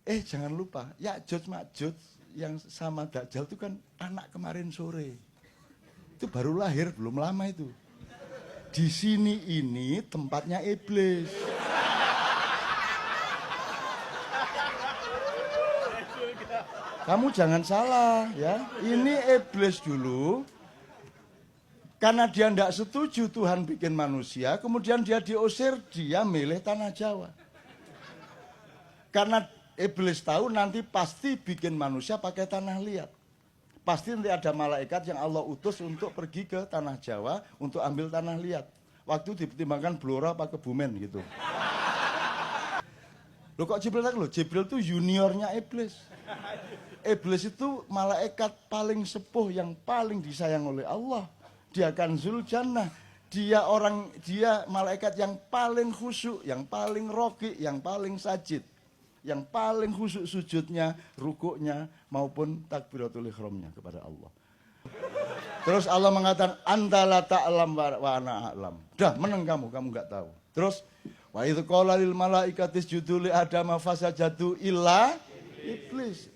Jangan lupa, Ya'juj Ma'juj yang sama Dajjal itu kan anak kemarin sore. Itu baru lahir, belum lama itu. Di sini ini tempatnya iblis. Kamu jangan salah ya. Ini iblis dulu. Karena dia tidak setuju Tuhan bikin manusia, kemudian dia diusir, dia milih tanah Jawa. Karena iblis tahu nanti pasti bikin manusia pakai tanah liat. Pasti nanti ada malaikat yang Allah utus untuk pergi ke tanah Jawa untuk ambil tanah liat. Waktu dipertimbangkan Blora apa Kebumen gitu. Loh kok Jibril tak loh? Jibril itu juniornya iblis. Iblis itu malaikat paling sepuh yang paling disayang oleh Allah. Dia Kanzul Jannah. Dia malaikat yang paling khusyuk, yang paling roki, yang paling sajid. Yang paling khusyuk sujudnya, rukuknya, maupun takbiratul ihramnya kepada Allah. Terus Allah mengatakan, anta la ta'lam wa ana a'lam. Dah menang kamu enggak tahu. Terus, wa idh qala lil malaikati isjudu li adama fasajadu illa iblis.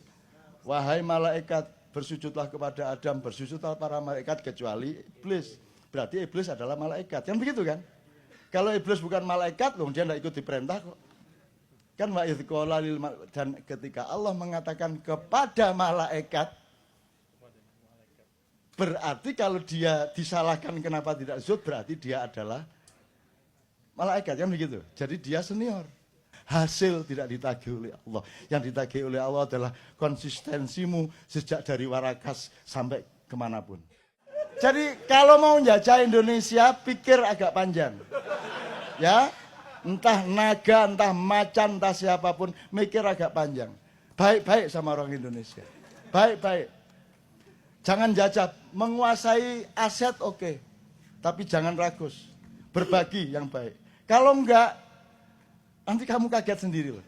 Wahai malaikat, bersujudlah kepada Adam, bersujudlah para malaikat kecuali iblis. Berarti iblis adalah malaikat. Kan begitu kan? Kalau iblis bukan malaikat, loh dia tidak ikut diperintah kok. Kan wa idh qala lil dan ketika Allah mengatakan kepada malaikat, berarti kalau dia disalahkan kenapa tidak sujud, berarti dia adalah malaikat, kan begitu. Jadi dia senior. Hasil tidak ditagih oleh Allah. Yang ditagih oleh Allah adalah konsistensimu sejak dari Warakas sampai kemanapun. Jadi kalau mau menjajah Indonesia, pikir agak panjang. Ya, entah naga, entah macan, entah siapapun, mikir agak panjang. Baik-baik sama orang Indonesia. Baik-baik. Jangan jajah, menguasai aset oke. Tapi jangan ragus. Berbagi yang baik. Kalau enggak, nanti kamu kaget sendiri loh.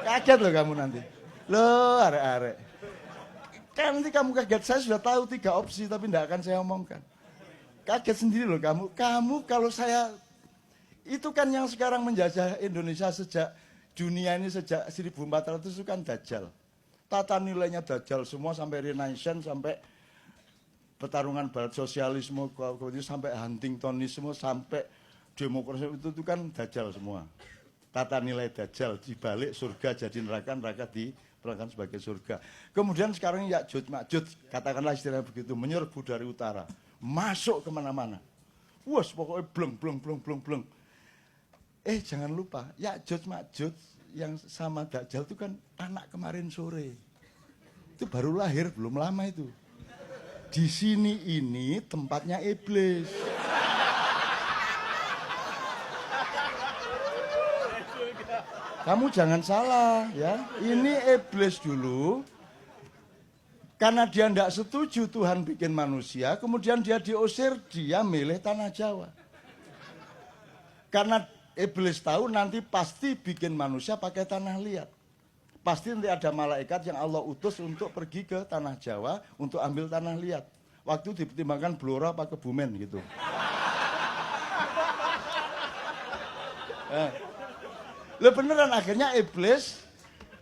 Kaget loh kamu nanti. Loh, arek-arek. Kan nanti kamu kaget, saya sudah tahu 3 opsi tapi tidak akan saya omongkan. Kaget sendiri loh kamu. Kamu kalau saya, itu kan yang sekarang menjajah Indonesia sejak dunia ini sejak 1400 itu kan Dajjal. Tata nilainya Dajjal semua sampai Renaissance, sampai pertarungan barat sosialisme, sampai Huntingtonisme, sampai demokrasi itu kan Dajjal semua. Tata nilai Dajjal, dibalik surga jadi neraka, neraka diperlakukan sebagai surga. Kemudian sekarang Ya'juj Ma'juj, katakanlah istilahnya begitu, menyerbu dari utara, masuk kemana-mana. Wes pokoknya bleng. Jangan lupa, Ya'juj Ma'juj yang sama Dajjal itu kan anak kemarin sore. Itu baru lahir, belum lama itu. Di sini ini tempatnya iblis. Kamu jangan salah ya. Ini iblis dulu. Karena dia tidak setuju Tuhan bikin manusia, kemudian dia diusir, dia milih tanah Jawa. Karena iblis tahu nanti pasti bikin manusia pakai tanah liat. Pasti nanti ada malaikat yang Allah utus untuk pergi ke tanah Jawa untuk ambil tanah liat. Waktu dipertimbangkan Blora apa Kebumen gitu. Lah beneran akhirnya iblis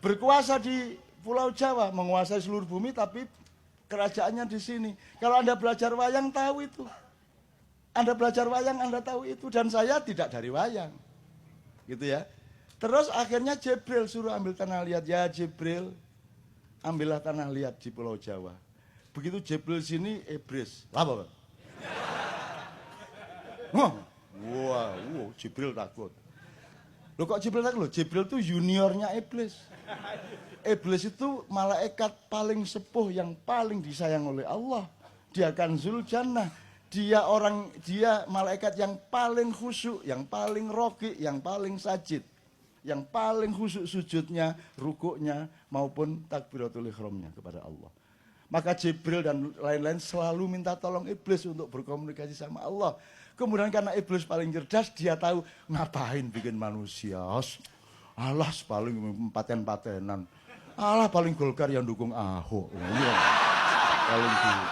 berkuasa di Pulau Jawa, menguasai seluruh bumi tapi kerajaannya di sini. Kalau Anda belajar wayang tahu itu. Anda belajar wayang Anda tahu itu, dan saya tidak dari wayang. Gitu ya. Terus akhirnya Jibril suruh ambil tanah liat. Ya Jibril, ambillah tanah liat di Pulau Jawa. Begitu Jibril sini iblis. Apa? Wah, Jibril takut. Loh kok Jibril tak loh? Jibril itu juniornya iblis. Iblis itu malaikat paling sepuh yang paling disayang oleh Allah. Dia Kanzul Jannah. Dia malaikat yang paling khusyuk, yang paling roki, yang paling sajid. Yang paling khusyuk sujudnya, rukuknya, maupun takbiratul ihramnya kepada Allah. Maka Jibril dan lain-lain selalu minta tolong iblis untuk berkomunikasi sama Allah. Kemudian karena iblis paling cerdas, dia tahu ngapain bikin manusia. Allah paling paten-patenan. Allah paling Golkar yang dukung Ahok. Paling gitu.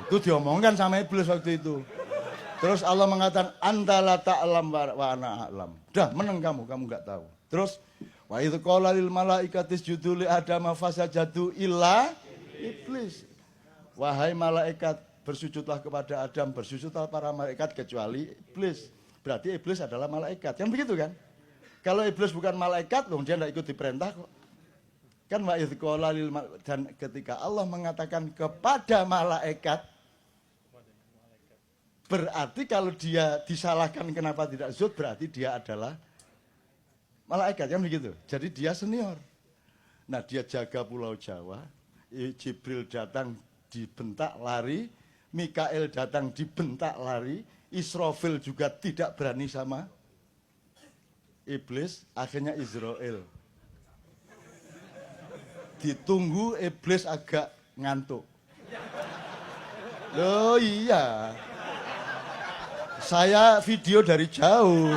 Itu diomongkan sama iblis waktu itu. Terus Allah mengatakan, anta la ta'lam wa ana a'lam. Dah menang kamu enggak tahu. Terus, Wa idz qala lil malaikati isjudu li Adam fasajadu illa iblis. Wahai malaikat, bersujudlah kepada Adam, bersujudlah para malaikat kecuali iblis. Berarti iblis adalah malaikat. Kan begitu kan? Kalau iblis bukan malaikat, loh dia tidak ikut diperintah kok. Kan wa idz qala lil dan ketika Allah mengatakan kepada malaikat, berarti kalau dia disalahkan kenapa tidak zut, berarti dia adalah malaikat, kan begitu. Jadi dia senior. Nah, dia jaga Pulau Jawa, Jibril datang dibentak lari, Mikael datang dibentak lari, Israfil juga tidak berani sama iblis, akhirnya Israel. Ditunggu iblis agak ngantuk. Loh iya. Saya video dari jauh.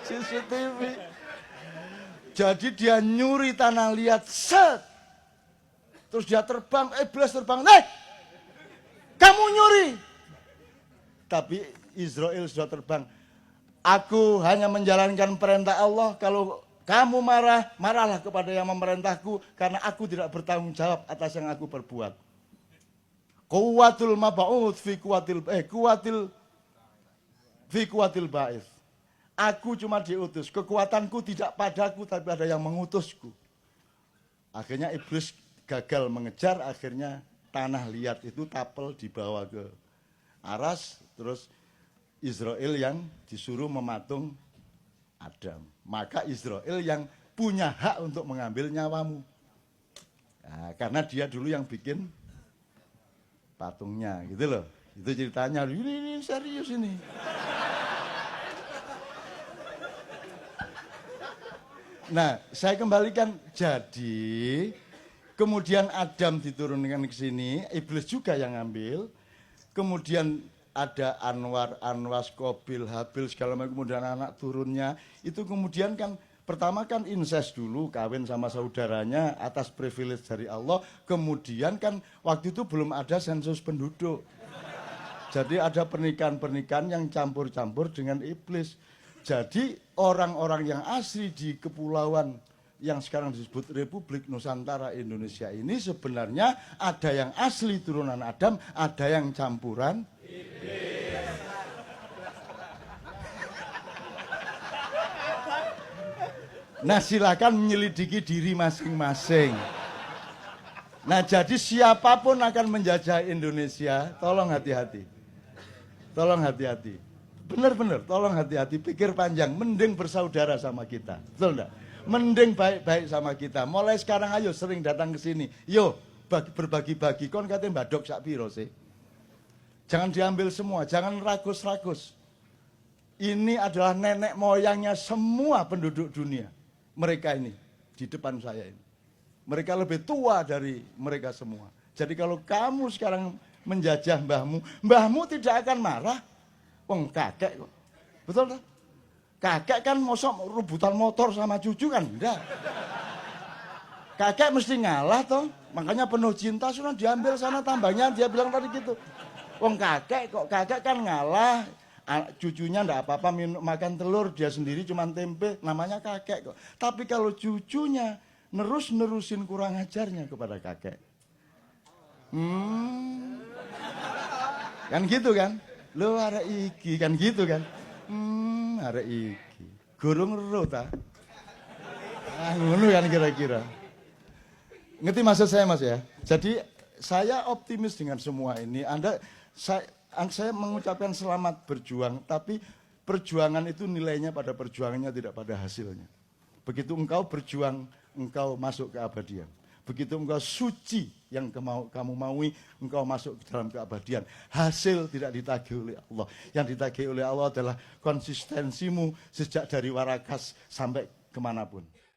CCTV. Jadi dia nyuri tanah liat, set. Terus dia terbang, iblis terbang, naik. Kamu nyuri. Tapi Israel sudah terbang. Aku hanya menjalankan perintah Allah. Kalau kamu marah, marahlah kepada yang memerintahku. Karena aku tidak bertanggung jawab atas yang aku perbuat. Kuwatul mab'ud fi kuwatil ba'ith. Aku cuma diutus, kekuatanku tidak padaku tapi ada yang mengutusku. Akhirnya iblis gagal mengejar, akhirnya tanah liat itu tapel dibawa ke aras, terus Israel yang disuruh mematung Adam. Maka Israel yang punya hak untuk mengambil nyawamu. Nah, karena dia dulu yang bikin patungnya, gitu loh. Itu ceritanya, ini serius ini. Nah, saya kembalikan, jadi kemudian Adam diturunkan ke sini, iblis juga yang ngambil. Kemudian ada Anwar, Anwas, Kobil, Habil, segala macam, kemudian anak turunnya. Itu kemudian kan, pertama kan incest dulu, kawin sama saudaranya atas privilege dari Allah. Kemudian kan waktu itu belum ada sensus penduduk. Jadi ada pernikahan-pernikahan yang campur-campur dengan iblis. Jadi orang-orang yang asli di kepulauan yang sekarang disebut Republik Nusantara Indonesia ini sebenarnya ada yang asli turunan Adam, ada yang campuran iblis. Nah, silakan menyelidiki diri masing-masing. Nah, jadi siapapun akan menjajah Indonesia, tolong hati-hati. Tolong hati-hati. Benar-benar, tolong hati-hati, pikir panjang, mending bersaudara sama kita, betul enggak? Mending baik-baik sama kita. Mulai sekarang ayo sering datang ke sini. Yo, berbagi-bagi. Kon katanya mbadok sak piro sih? Jangan diambil semua, jangan ragus-ragus. Ini adalah nenek moyangnya semua penduduk dunia. Mereka ini di depan saya ini. Mereka lebih tua dari mereka semua. Jadi kalau kamu sekarang menjajah mbahmu, mbahmu tidak akan marah. Wong kakek kok. Betul tak? Kakek kan mosok rebutan motor sama cucu kan? Enggak. Kakek mesti ngalah toh. Makanya penuh cinta sudah diambil sana tambangnya, dia bilang tadi gitu. Wong kakek kok, kakek kan ngalah. Cucunya enggak apa-apa makan telur, dia sendiri cuma tempe, namanya kakek kok. Tapi kalau cucunya nerusin kurang ajarnya kepada kakek. Kan gitu kan? Lo arek iki kan gitu kan? Arek iki. Gurung ero ta? Ngono kan kira-kira. Ngerti maksud saya Mas ya? Jadi saya optimis dengan semua ini. Saya mengucapkan selamat berjuang, tapi perjuangan itu nilainya pada perjuangannya, tidak pada hasilnya. Begitu engkau berjuang, engkau masuk ke abadian. Begitu engkau suci yang kamu maui, engkau masuk ke dalam keabadian. Hasil tidak ditagih oleh Allah. Yang ditagih oleh Allah adalah konsistensimu sejak dari Warakas sampai kemanapun.